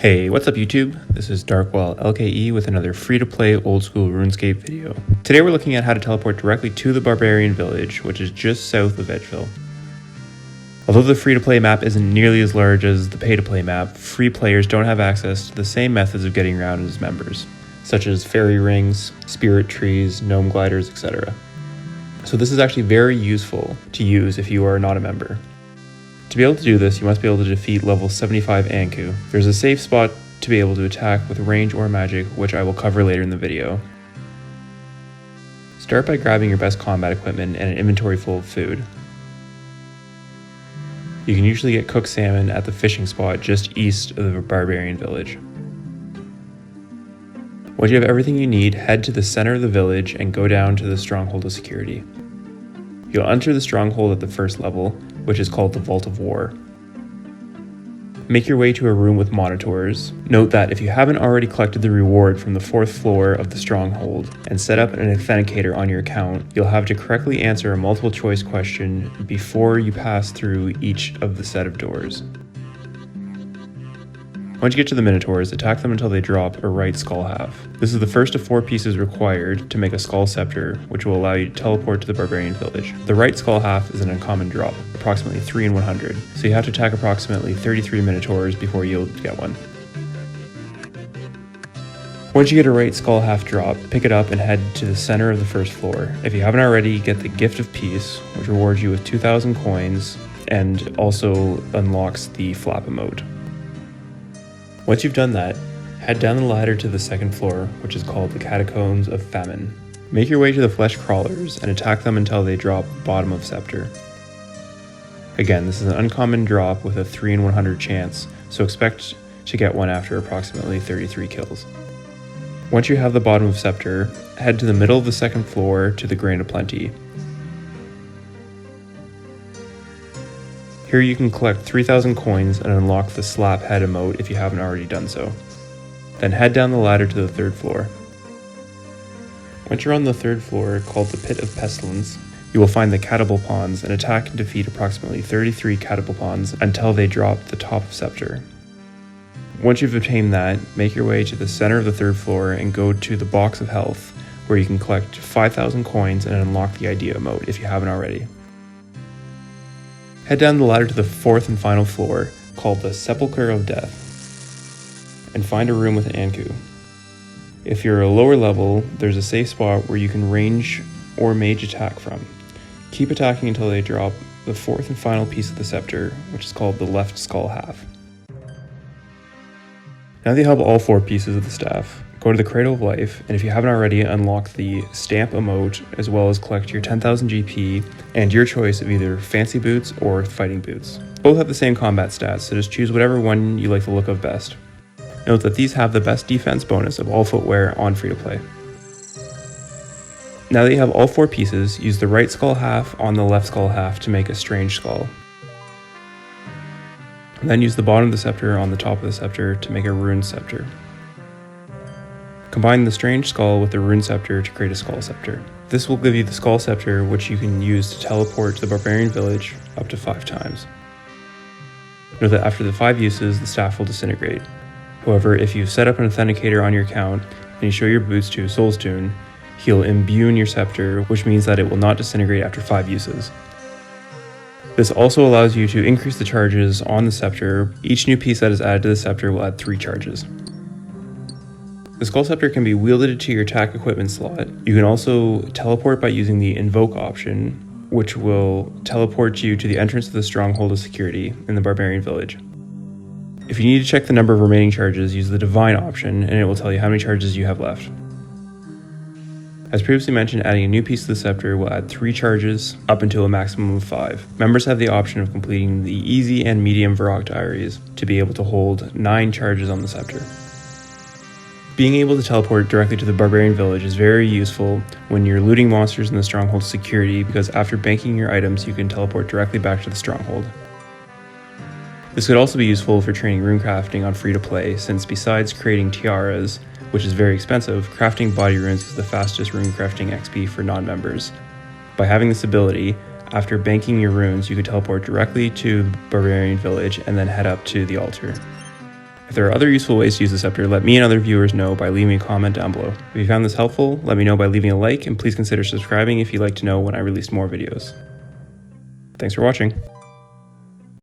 Hey, what's up YouTube? This is Darkwall LKE with another free-to-play Old School Runescape video. Today we're looking at how to teleport directly to the Barbarian Village, which is just south of Edgeville. Although the free-to-play map isn't nearly as large as the pay-to-play map, free players don't have access to the same methods of getting around as members, such as fairy rings, spirit trees, gnome gliders, etc. So this is actually very useful to use if you are not a member. To be able to do this, you must be able to defeat level 75 Ankou. There's a safe spot to be able to attack with range or magic, which I will cover later in the video. Start by grabbing your best combat equipment and an inventory full of food. You can usually get cooked salmon at the fishing spot just east of the Barbarian Village. Once you have everything you need, head to the center of the village and go down to the Stronghold of Security. You'll enter the stronghold at the first level, which is called the Vault of War. Make your way to a room with Minotaurs. Note that if you haven't already collected the reward from the 4th floor of the stronghold and set up an authenticator on your account, you'll have to correctly answer a multiple choice question before you pass through each of the set of doors. Once you get to the Minotaurs, attack them until they drop a right skull half. This is the first of 4 pieces required to make a skull scepter, which will allow you to teleport to the Barbarian Village. The right skull half is an uncommon drop, approximately 3 in 100, so you have to attack approximately 33 Minotaurs before you'll get one. Once you get a right skull half drop, pick it up and head to the center of the first floor. If you haven't already, get the Gift of Peace, which rewards you with 2,000 coins and also unlocks the flap emote. Once you've done that, head down the ladder to the 2nd floor, which is called the Catacombs of Famine. Make your way to the flesh crawlers and attack them until they drop bottom of Sceptre. Again, this is an uncommon drop with a 3 in 100 chance, so expect to get one after approximately 33 kills. Once you have the bottom of Sceptre, head to the middle of the 2nd floor to the Grain of Plenty. Here you can collect 3,000 coins and unlock the slap head emote if you haven't already done so. Then head down the ladder to the 3rd floor. Once you're on the 3rd floor, called the Pit of Pestilence, you will find the Catablepons and attack and defeat approximately 33 Catablepons until they drop the top of Sceptre. Once you've obtained that, make your way to the center of the 3rd floor and go to the Box of Health, where you can collect 5,000 coins and unlock the Idea emote if you haven't already. Head down the ladder to the 4th and final floor, called the Sepulcher of Death, and find a room with an Ankou. If you're a lower level, there's a safe spot where you can range or mage attack from. Keep attacking until they drop the 4th and final piece of the scepter, which is called the left skull half. Now that you have all 4 pieces of the staff, go to the Cradle of Life, and if you haven't already, unlock the Stamp emote, as well as collect your 10,000 GP and your choice of either Fancy Boots or Fighting Boots. Both have the same combat stats, so just choose whatever one you like the look of best. Note that these have the best defense bonus of all footwear on free-to-play. Now that you have all 4 pieces, use the right skull half on the left skull half to make a strange skull. And then use the bottom of the scepter on the top of the scepter to make a rune scepter. Combine the strange skull with the rune scepter to create a skull scepter. This will give you the skull scepter, which you can use to teleport to the Barbarian Village up to 5 times. Note that after the 5 uses, the staff will disintegrate. However, if you set up an authenticator on your account and you show your boots to Soulstone, he'll imbue in your scepter, which means that it will not disintegrate after 5 uses. This also allows you to increase the charges on the scepter. Each new piece that is added to the scepter will add 3 charges. The skull scepter can be wielded to your attack equipment slot. You can also teleport by using the invoke option, which will teleport you to the entrance of the Stronghold of Security in the Barbarian Village. If you need to check the number of remaining charges, use the divine option and it will tell you how many charges you have left. As previously mentioned, adding a new piece to the scepter will add 3 charges up until a maximum of 5. Members have the option of completing the easy and medium Varrock diaries to be able to hold 9 charges on the scepter. Being able to teleport directly to the Barbarian Village is very useful when you're looting monsters in the Stronghold of Security, because after banking your items you can teleport directly back to the Stronghold. This could also be useful for training runecrafting on free-to-play, since besides creating tiaras, which is very expensive, crafting body runes is the fastest runecrafting XP for non-members. By having this ability, after banking your runes, you could teleport directly to the Barbarian Village and then head up to the altar. If there are other useful ways to use the Sceptre, let me and other viewers know by leaving a comment down below. If you found this helpful, let me know by leaving a like, and please consider subscribing if you'd like to know when I release more videos. Thanks for watching.